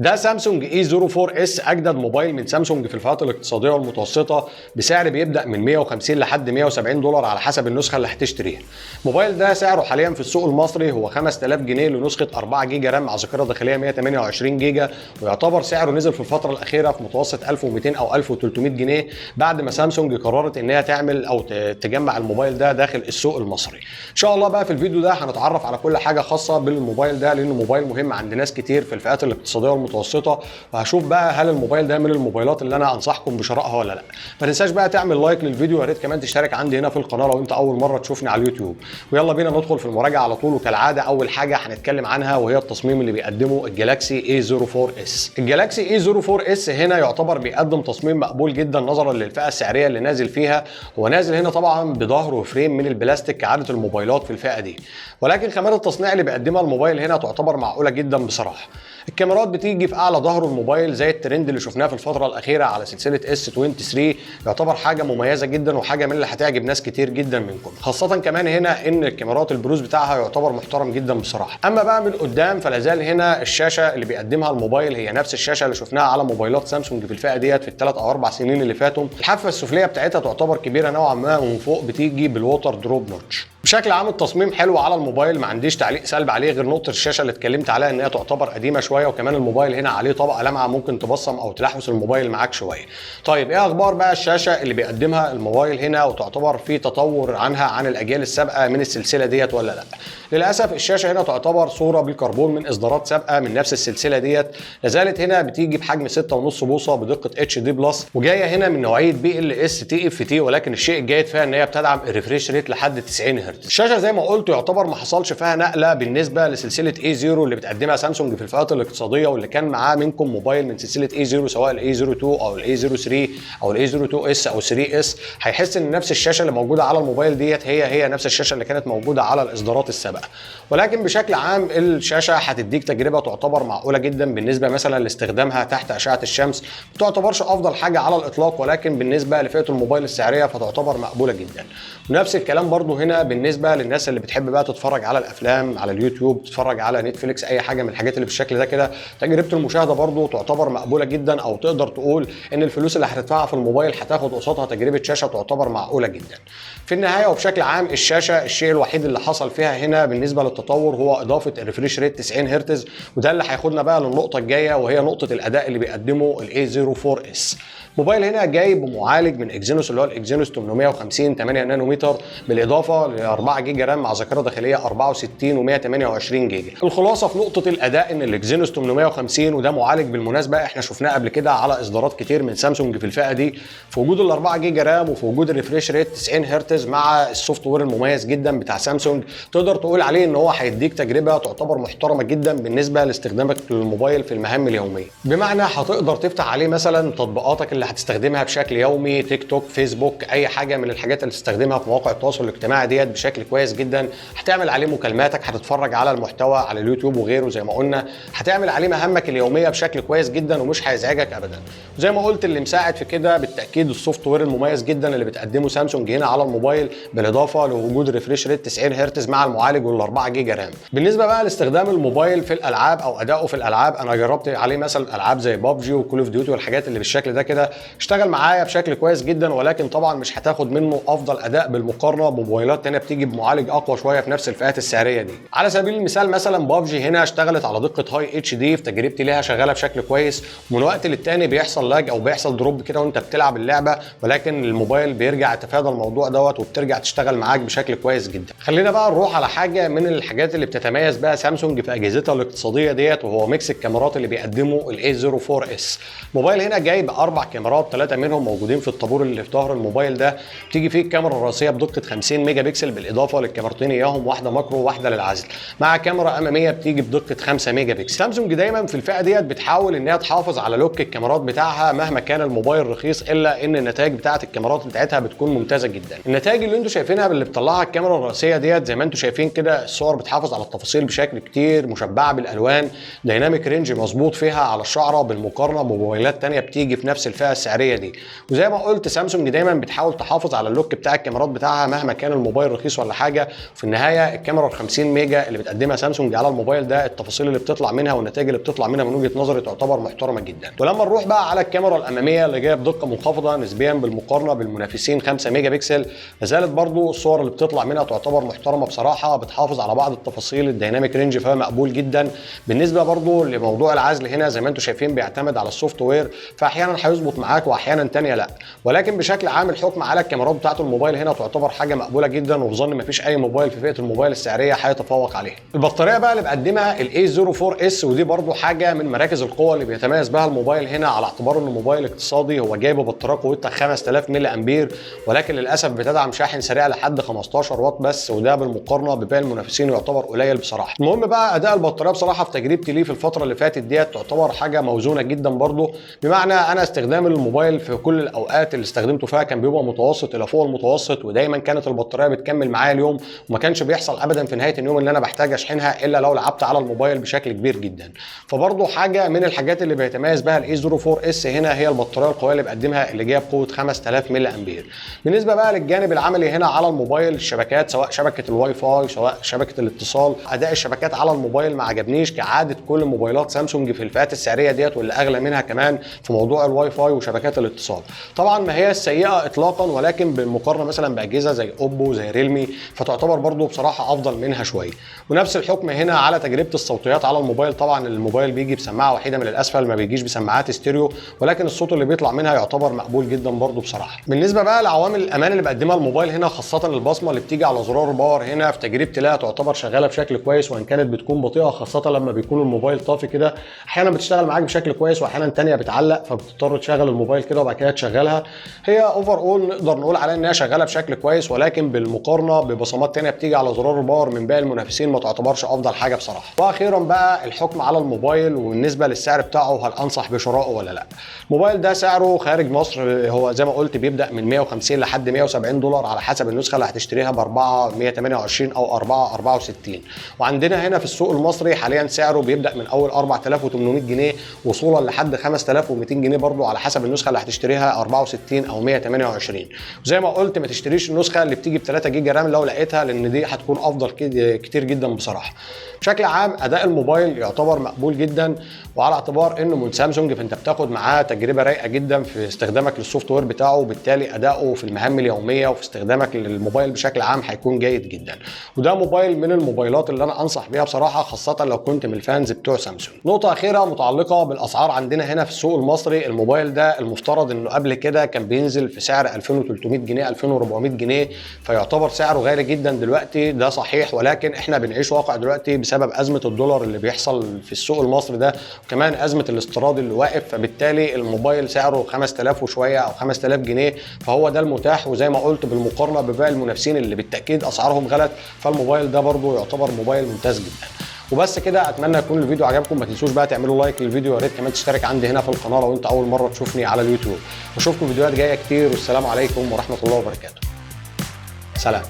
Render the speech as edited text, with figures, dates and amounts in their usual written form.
ده سامسونج اي 04 اس، اجدد موبايل من سامسونج في الفئات الاقتصاديه والمتوسطه، بسعر بيبدا من 150 لحد 170 دولار على حسب النسخه اللي هتشتريها. الموبايل ده سعره حاليا في السوق المصري هو 5000 جنيه لنسخه 4 جيجا رام مع ذاكره داخليه 128 جيجا، ويعتبر سعره نزل في الفتره الاخيره في متوسط 1200 او 1300 جنيه بعد ما سامسونج قررت ان هي تعمل او تجمع الموبايل ده داخل السوق المصري. ان شاء الله بقى في الفيديو ده هنتعرف على كل حاجه خاصه بالموبايل ده، لانه موبايل مهم عند ناس كتير في الفئات الاقتصاديه والمتوسطه، وهشوف بقى هل الموبايل ده من الموبايلات اللي انا انصحكم بشرائها ولا لا. ما تنساش بقى تعمل لايك للفيديو، ويا ريت كمان تشترك عندي هنا في القناه لو انت اول مره تشوفني على اليوتيوب. ويلا بينا ندخل في المراجعه على طول، وكالعاده اول حاجه هنتكلم عنها وهي التصميم اللي بيقدمه الجالاكسي اي 04 اس. الجالاكسي اي 04 اس هنا يعتبر بيقدم تصميم مقبول جدا نظرا للفئه السعريه اللي نازل فيها. هو نازل هنا طبعا بظهر وفريم من البلاستيك كعاده الموبايلات في الفئه دي، ولكن خامات التصنيع اللي بيقدمها الموبايل هنا تعتبر معقوله جدا بصراحه. الكاميرات بتيجي في اعلى ظهر الموبايل زي الترند اللي شفناه في الفتره الاخيره على سلسله اس 23، يعتبر حاجه مميزه جدا وحاجه من اللي هتعجب ناس كتير جدا منكم، خاصه كمان هنا ان الكاميرات البروز بتاعها يعتبر محترم جدا بصراحه. اما بقى من قدام فلازال هنا الشاشه اللي بيقدمها الموبايل هي نفس الشاشه اللي شفناها على موبايلات سامسونج في الفئه ديت في الثلاث او 4 سنين اللي فاتوا. الحافه السفليه بتاعتها تعتبر كبيره نوعا ما، ومن فوق بتيجي بالووتر دروب نوتش. بشكل عام التصميم حلو على الموبايل، ما عنديش تعليق سلبي عليه غير نقطه الشاشه اللي اتكلمت عليها ان هي تعتبر قديمه شويه، وكمان الموبايل هنا عليه طبقه لمعه ممكن تبصم او تلحوس الموبايل معاك شويه. طيب ايه اخبار بقى الشاشه اللي بيقدمها الموبايل هنا، وتعتبر في تطور عنها عن الاجيال السابقه من السلسله ديت ولا لا؟ للاسف الشاشه هنا تعتبر صوره بالكربون من اصدارات سابقه من نفس السلسله ديت، لازالت هنا بتيجي بحجم 6.5 بوصه بدقه اتش دي بلس، وجايه هنا من نوعيه بي ال اس تي اف تي، ولكن الشيء الجيد فيها ان هي بتدعم الريفريش ريت لحد 90 هرتز. الشاشه زي ما قلت يعتبر ما حصلش فيها نقله بالنسبه لسلسله اي 0 اللي بتقدمها سامسونج في الفئات الاقتصاديه، واللي كان معاه منكم موبايل من سلسله اي 0 سواء الاي 02 او الاي 03 او الاي 02 اس او 3 اس، هيحس ان نفس الشاشه اللي موجوده على الموبايل ديت هي نفس الشاشه اللي كانت موجوده على الاصدارات السابقه. ولكن بشكل عام الشاشه هتديك تجربه تعتبر معقوله جدا بالنسبه مثلا لاستخدامها تحت اشعه الشمس، ما تعتبرش افضل حاجه على الاطلاق، ولكن بالنسبه لفئه الموبايل السعريه فتعتبر مقبوله جدا. ونفس الكلام برضو هنا بالنسبه للناس اللي بتحب بقى تتفرج على الافلام على اليوتيوب، تتفرج على نتفليكس، اي حاجه من الحاجات اللي بالشكل ده كده، تجربه المشاهده برضو تعتبر مقبوله جدا، او تقدر تقول ان الفلوس اللي هتدفعها في الموبايل هتاخد قصادها تجربه شاشه تعتبر معقوله جدا. في النهايه وبشكل عام الشاشه الشيء الوحيد اللي حصل فيها هنا بالنسبه للتطور هو اضافه الريفريش ريت 90 هرتز، وده اللي هياخدنا بقى للنقطه الجايه وهي نقطه الاداء اللي بيقدمه الاي 04 اس. موبايل هنا جاي بمعالج من اكزينوس اللي هو الاكزينوس 850 8 نانومتر، بالاضافه ل 4 جيجا رام مع ذاكره داخليه 64 و128 جيجا. الخلاصه في نقطه الاداء ان الاكزينوس 850 وده معالج بالمناسبه احنا شفناه قبل كده على اصدارات كتير من سامسونج في الفئه دي، في وجود ال 4 جيجا رام وفي وجود الريفريش ريت 90 هرتز مع السوفت وير المميز جدا بتاع سامسونج، تقدر تقول عليه ان هو هيديك تجربه تعتبر محترمه جدا بالنسبه لاستخدامك للموبايل في المهام اليوميه. بمعنى هتقدر تفتح عليه مثلا تطبيقاتك اللي هتستخدمها بشكل يومي، تيك توك، فيسبوك، اي حاجه من الحاجات اللي تستخدمها في مواقع التواصل الاجتماعي ديت بشكل كويس جدا. هتعمل عليه مكالماتك، هتتفرج على المحتوى على اليوتيوب وغيره زي ما قلنا، هتعمل عليه مهامك اليوميه بشكل كويس جدا ومش هيزعجك ابدا. وزي ما قلت اللي مساعد في كده بالتاكيد السوفت وير المميز جدا اللي بتقدمه سامسونج هنا على الموبايل، بالاضافه لوجود الريفريش ريت 90 هرتز مع المعالج وال 4 جيجا رام. بالنسبه بقى لاستخدام الموبايل في الالعاب او ادائه في الالعاب، انا جربت عليه مثلا العاب زي بابجي وكول اوف ديوتي والحاجات اللي بالشكل ده كده، اشتغل معايا بشكل كويس جدا، ولكن طبعا مش هتاخد منه افضل اداء بالمقارنه بموبايلات ثانيه بتيجي بمعالج اقوى شويه في نفس الفئات السعريه دي. على سبيل المثال مثلا بابجي هنا اشتغلت على دقه هاي اتش دي، في تجربتي ليها شغاله بشكل كويس، ومن وقت للتاني بيحصل لاج او بيحصل دروب كده وانت بتلعب اللعبه، ولكن الموبايل بيرجع يتفادى الموضوع دوت وبترجع تشتغل معاك بشكل كويس جدا. خلينا بقى نروح على حاجه من الحاجات اللي بتتميز بقى سامسونج في اجهزتها الاقتصاديه ديت، وهو ميكس الكاميرات اللي بيقدمه الاي 04 اس. موبايل هنا جاي باربع كاميرات، 3 منهم موجودين في الطابور اللي في ظهر الموبايل ده، بتيجي فيه الكاميرا الرئيسيه بدقه 50 ميجا بكسل بالاضافه للكاميرتين اياهم، واحده ماكرو وواحده للعزل، مع كاميرا اماميه بتيجي بدقه 5 ميجا بكسل. سامسونج دايما في الفئه ديت بتحاول ان هي تحافظ على لوك الكاميرات بتاعها مهما كان الموبايل رخيص، الا ان النتائج بتاعه الكاميرات بتاعتها بتكون ممتازه جدا. النتائج اللي انتم شايفينها اللي بتطلعها الكاميرا الرئيسيه ديت زي ما انتم شايفين كده، الصور بتحافظ على التفاصيل بشكل كتير، مشبعه بالالوان، دايناميك رينج مظبوط فيها على الشعره بالمقارنه بموبايلات ثانيه بتيجي في نفس الفئه السعريه دي. وزي ما قلت سامسونج دايما بتحاول تحافظ على اللوك بتاع الكاميرات بتاعها مهما كان الموبايل رخيص ولا حاجه. في النهايه الكاميرا ال 50 ميجا اللي بتقدمها سامسونج على الموبايل ده، التفاصيل اللي بتطلع منها والنتائج اللي بتطلع منها من وجهه نظري تعتبر محترمه جدا. ولما نروح بقى على الكاميرا الاماميه اللي جايه بدقه منخفضه نسبيا بالمقارنه بالمنافسين 5 ميجا بكسل، لازالت برضو الصور اللي بتطلع منها تعتبر محترمه بصراحه، بتحافظ على بعض التفاصيل الديناميك رينج فيها مقبول جدا. بالنسبه برضو لموضوع العزل هنا زي ما انتم شايفين بيعتمد على السوفت وير، فاحيانا هيظبط معاك واحيانا ثانيه لا، ولكن بشكل عام الحكم على الكاميرات بتاعه الموبايل هنا تعتبر حاجه مقبوله جدا، وفي ظن مفيش اي موبايل في فئه الموبايل السعريه هيتفوق عليها. البطاريه بقى اللي بقدمها الاي 04 اس، ودي برضو حاجه من مراكز القوه اللي بيتميز بها الموبايل هنا، على اعتبار انه موبايل اقتصادي. هو جايبه بطاريه قوتها 5000 ملي امبير، ولكن للاسف بتدعم شاحن سريع لحد 15 واط بس، وده بالمقارنه بباقي المنافسين يعتبر قليل بصراحه. المهم بقى اداء البطاريه بصراحه في تجربتي ليه في الفتره اللي فاتت ديت تعتبر حاجه موزونه جدا برضو، بمعنى انا استخدام الموبايل في كل الاوقات اللي استخدمته فيها كان بيبقى متوسط الى فوق المتوسط، ودايما كانت البطاريه بتكمل معايا اليوم، وما كانش بيحصل ابدا في نهايه اليوم ان انا بحتاج اشحنها الا لو لعبت على الموبايل بشكل كبير جدا. فبرضو حاجه من الحاجات اللي بيتميز بها الاي 04 اس هنا هي البطاريه القويه اللي بقدمها اللي جايه بقوه 5000 ملي امبير. بالنسبه بقى للجانب العملي هنا على الموبايل، الشبكات سواء شبكه الواي فاي سواء شبكه الاتصال، اداء الشبكات على الموبايل ما عجبنيش كعاده كل موبايلات سامسونج في الفئات السعريه ديت، واللي اغلى منها كمان في موضوع الواي فاي وشبكات الاتصال. طبعا ما هي السيئه اطلاقا، ولكن بالمقارنه مثلا باجهزه زي اوبو زي ريلمي فتعتبر برضو بصراحه افضل منها شويه. ونفس الحكم هنا على تجربه الصوتيات على الموبايل. طبعا الموبايل بيجي بسماعه وحيده من الاسفل، ما بيجيش بسماعات ستيريو، ولكن الصوت اللي بيطلع منها يعتبر مقبول جدا برضو بصراحه. بالنسبه بقى لعوامل الامان اللي بقدمها الموبايل هنا، خاصه البصمه اللي بتيجي على زرار الباور هنا، في تجربتي لها تعتبر شغاله بشكل كويس، وان كانت بتكون بطيئه خاصه لما بيكون الموبايل طافي كده، احيانا بتشتغل معاك بشكل كويس واحيانا تانية بتعلق، فبتضطر تشغل الموبايل كده وبعد كده تشغلها. هي اوفر اول نقدر نقول عليها ان هي شغاله بشكل كويس، ولكن بالمقارنه ببصمات تانية بتيجي على زرار الباور من باقي المنافسين ما تعتبرش افضل حاجه بصراحه. واخيرا بقى الحكم على الموبايل وبالنسبه للسعر بتاعه، هل انصح بشرائه ولا لا؟ الموبايل ده سعره خارج مصر هو زي ما قلت بيبدا من 150 لحد 170 دولار على حسب النسخه اللي هتشتريها، ب 4 128 او 4 64. وعندنا هنا في السوق المصري حاليا سعره بيبدا من اول 4800 جنيه وصولا لحد 5200 جنيه برضو على حسب النسخه اللي هتشتريها 64 او 128. وزي ما قلت ما تشتريش النسخه اللي بتيجي ب 3 جيجا رام لو لقيتها، لان دي هتكون افضل كتير جدا بصراحه. بشكل عام اداء الموبايل يعتبر مقبول جدا، وعلى اعتبار انه من سامسونج فانت بتاخد معاه تجربه رايقه جدا في استخدامك للسوفت وير بتاعه، وبالتالي اداؤه في المهام اليوميه وفي استخدامك للموبايل بشكل عام هيكون جيد جدا. وده موبايل من الموبايلات اللي انا انصح بيها بصراحه، خاصه لو كنت من الفانز بتوع سامسونج. نقطه اخيره متعلقه بالاسعار عندنا هنا في السوق المصري. الموبايل ده المفترض انه قبل كده كان بينزل في سعر 2300 جنيه 2400 جنيه، فيعتبر سعره غالي جدا دلوقتي، ده صحيح، ولكن احنا بنعيش واقع دلوقتي بسبب ازمه الدولار اللي بيحصل في السوق المصري ده، وكمان ازمه الاستيراد اللي واقف، فبالتالي الموبايل سعره 5000 وشويه او 5000 جنيه، فهو ده المتاح. وزي ما قلت بالمقارنه بباقي المنافسين اللي بالتاكيد اسعارهم غلط، فالموبايل ده برضو يعتبر موبايل ممتاز جدا. وبس كده، اتمنى يكون الفيديو عجبكم. ما تنسوش بقى تعملوا لايك للفيديو، ويا ريت كمان تشترك عندي هنا في القناه لو انت اول مره تشوفني على اليوتيوب. واشوفكم فيديوهات جايه كتير، والسلام عليكم ورحمه الله وبركاته. سلام.